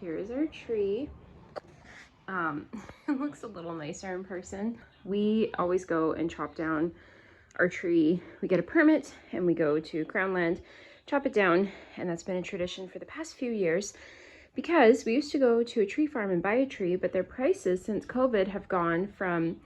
here is our tree. It looks a little nicer in person. We always go and chop down our tree. We get a permit and we go to Crown Land, chop it down, and that's been a tradition for the past few years because we used to go to a tree farm and buy a tree, but their prices since COVID have gone from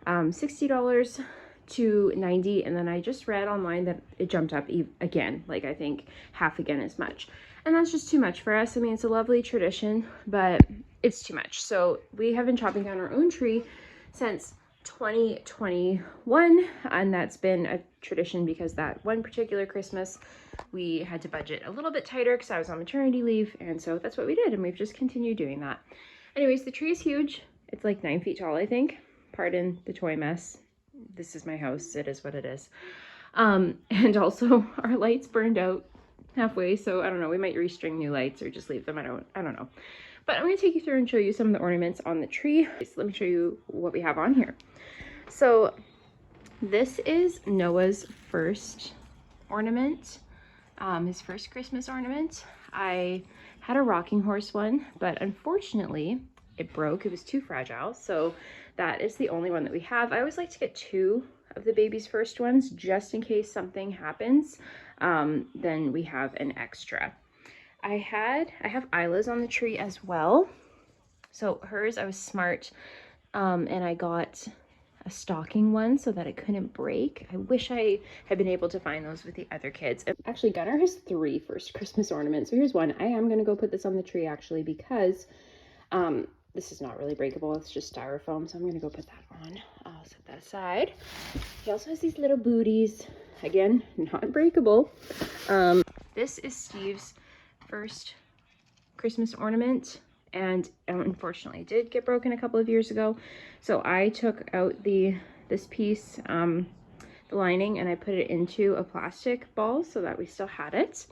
$60 to $90, and then I just read online that it jumped up again, like I think half again as much, and that's just too much for us. I mean, it's a lovely tradition, but it's too much. So we have been chopping down our own tree since 2021, and that's been a tradition because that one particular Christmas we had to budget a little bit tighter because I was on maternity leave, and so that's what we did, and we've just continued doing that. Anyways, the tree is huge. It's like 9 feet tall, I think. Pardon the toy mess. This is my house. It is what it is. And also our lights burned out halfway, so I don't know, we might restring new lights or just leave them. I don't know. But I'm going to take you through and show you some of the ornaments on the tree. So let me show you what we have on here. So this is Noah's first ornament, his first Christmas ornament. I had a rocking horse one, but unfortunately it broke. It was too fragile, so that is the only one that we have. I always like to get 2 of the baby's first ones just in case something happens. Then we have an extra. I have Isla's on the tree as well. So hers, I was smart, and I got a stocking one so that it couldn't break. I wish I had been able to find those with the other kids. Actually, Gunnar has 3 first Christmas ornaments. So here's one. I am gonna go put this on the tree actually because this is not really breakable. It's just styrofoam. So I'm gonna go put that on. I'll set that aside. He also has these little booties. Again, not breakable. This is Steve's first Christmas ornament, and unfortunately it did get broken a couple of years ago, so I took out this piece, the lining, and I put it into a plastic ball so that we still had it.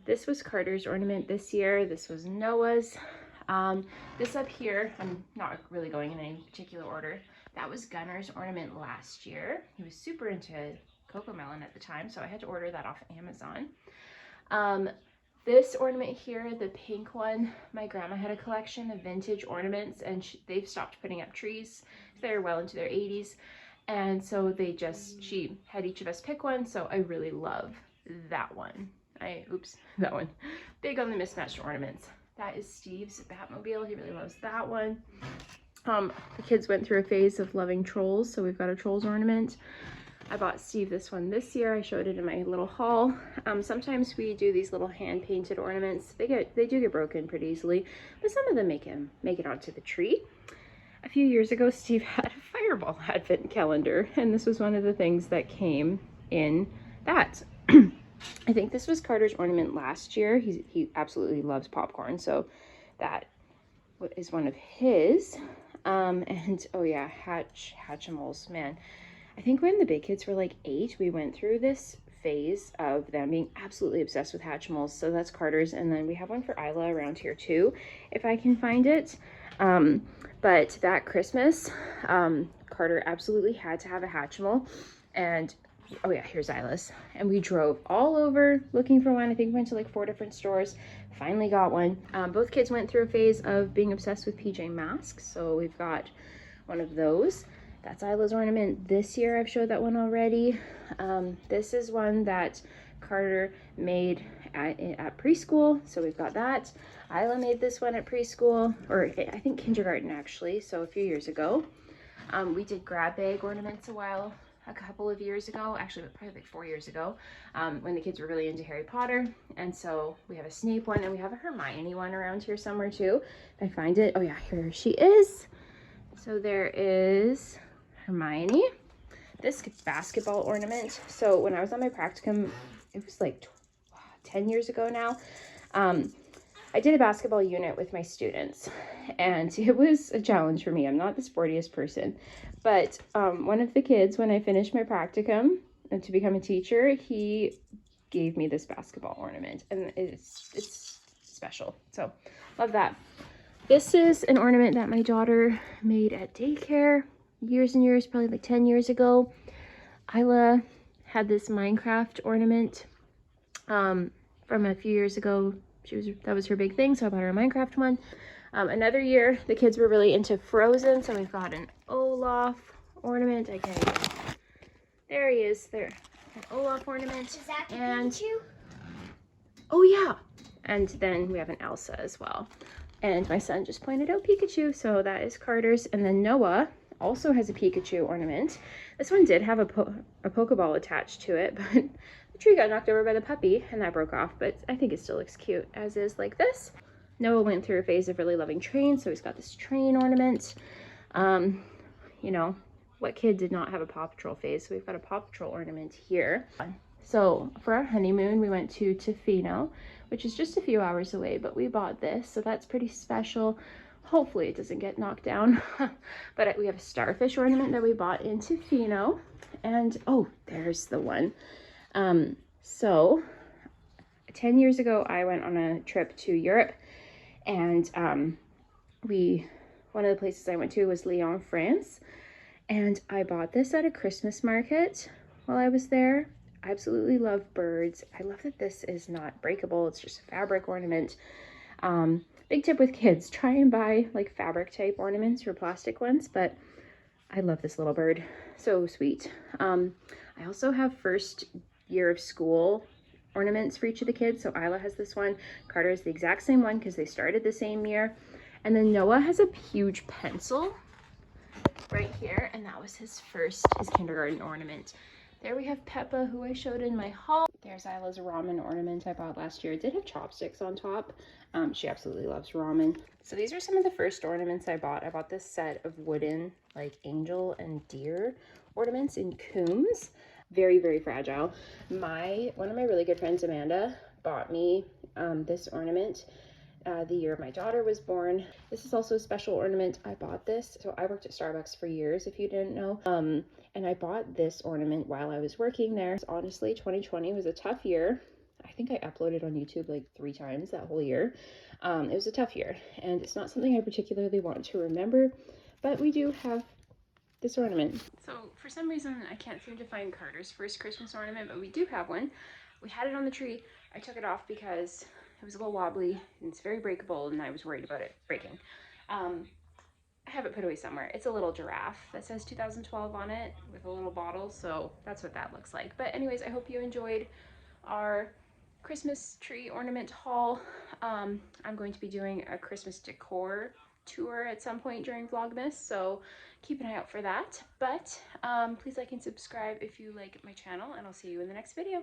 This was Carter's ornament this year. This was Noah's. This up here, I'm not really going in any particular order, that was Gunnar's ornament last year. He was super into Cocomelon at the time, so I had to order that off Amazon. This ornament here, the pink one, my grandma had a collection of vintage ornaments, and they've stopped putting up trees. They're well into their 80s, and so she had each of us pick one, so I really love that one. That one. Big on the mismatched ornaments. That is Steve's Batmobile. He really loves that one. The kids went through a phase of loving trolls, so we've got a trolls ornament. I bought Steve this one this year. I showed it in my little haul. Sometimes we do these little hand-painted ornaments. They do get broken pretty easily, but some of them make it onto the tree. A few years ago, Steve had a Fireball Advent calendar, and this was one of the things that came in that. I think this was Carter's ornament last year. He absolutely loves popcorn, so that is one of his. And oh yeah, Hatchimals, man. I think when the big kids were like 8, we went through this phase of them being absolutely obsessed with Hatchimals. So that's Carter's, and then we have one for Isla around here too, if I can find it. But that Christmas, Carter absolutely had to have a Hatchimal, and oh yeah, here's Isla's. And we drove all over looking for one. I think we went to like 4 different stores, finally got one. Both kids went through a phase of being obsessed with PJ Masks, so we've got one of those. That's Isla's ornament this year. I've showed that one already. This is one that Carter made at preschool, so we've got that. Isla made this one at preschool, or I think kindergarten actually, so a few years ago. We did grab bag ornaments a couple of years ago, actually probably like 4 years ago, when the kids were really into Harry Potter. And so we have a Snape one, and we have a Hermione one around here somewhere too. If I find it, oh yeah, here she is. So there is Hermione. This basketball ornament. So when I was on my practicum, it was like 10 years ago now, I did a basketball unit with my students, and it was a challenge for me. I'm not the sportiest person, but one of the kids, when I finished my practicum and to become a teacher, he gave me this basketball ornament, and it's special. So love that. This is an ornament that my daughter made at daycare years and years, probably like 10 years ago. Isla had this Minecraft ornament from a few years ago. That was her big thing, so I bought her a Minecraft one. Another year, the kids were really into Frozen, so we've got an Olaf ornament. I can't even... There he is. There. An Olaf ornament. Is that the and Pikachu? Oh yeah. And then we have an Elsa as well. And my son just pointed out Pikachu, so that is Carter's. And then Noah also has a Pikachu ornament. This one did have a Pokeball attached to it, but the tree got knocked over by the puppy and that broke off, but I think it still looks cute as is like this. Noah went through a phase of really loving trains, so he's got this train ornament. You know, what kid did not have a Paw Patrol phase? So we've got a Paw Patrol ornament here. So for our honeymoon, we went to Tofino, which is just a few hours away, but we bought this, so that's pretty special. Hopefully it doesn't get knocked down. But we have a starfish ornament that we bought in Tofino. And oh, there's the one. So 10 years ago, I went on a trip to Europe, and one of the places I went to was Lyon, France. And I bought this at a Christmas market while I was there. I absolutely love birds. I love that this is not breakable. It's just a fabric ornament. Big tip with kids, try and buy like fabric type ornaments or plastic ones, but I love this little bird. So sweet. I also have first year of school ornaments for each of the kids. So Isla has this one. Carter has the exact same one because they started the same year. And then Noah has a huge pencil right here, and that was his kindergarten ornament. There we have Peppa, who I showed in my haul. There's Isla's ramen ornament I bought last year. It did have chopsticks on top. She absolutely loves ramen. So these are some of the first ornaments I bought. I bought this set of wooden like angel and deer ornaments in combs. Very, very fragile. One of my really good friends, Amanda, bought me this ornament the year my daughter was born. This is also a special ornament. I bought this. So I worked at Starbucks for years, if you didn't know. And I bought this ornament while I was working there. Honestly, 2020 was a tough year. I think I uploaded on YouTube like 3 times that whole year. It was a tough year, and it's not something I particularly want to remember, but we do have this ornament. So for some reason, I can't seem to find Carter's first Christmas ornament, but we do have one. We had it on the tree. I took it off because it was a little wobbly and it's very breakable, and I was worried about it breaking. I have it put away somewhere. It's a little giraffe that says 2012 on it with a little bottle, so that's what that looks like. But anyways, I hope you enjoyed our Christmas tree ornament haul. I'm going to be doing a Christmas decor tour at some point during Vlogmas, so keep an eye out for that. But please like and subscribe if you like my channel, and I'll see you in the next video.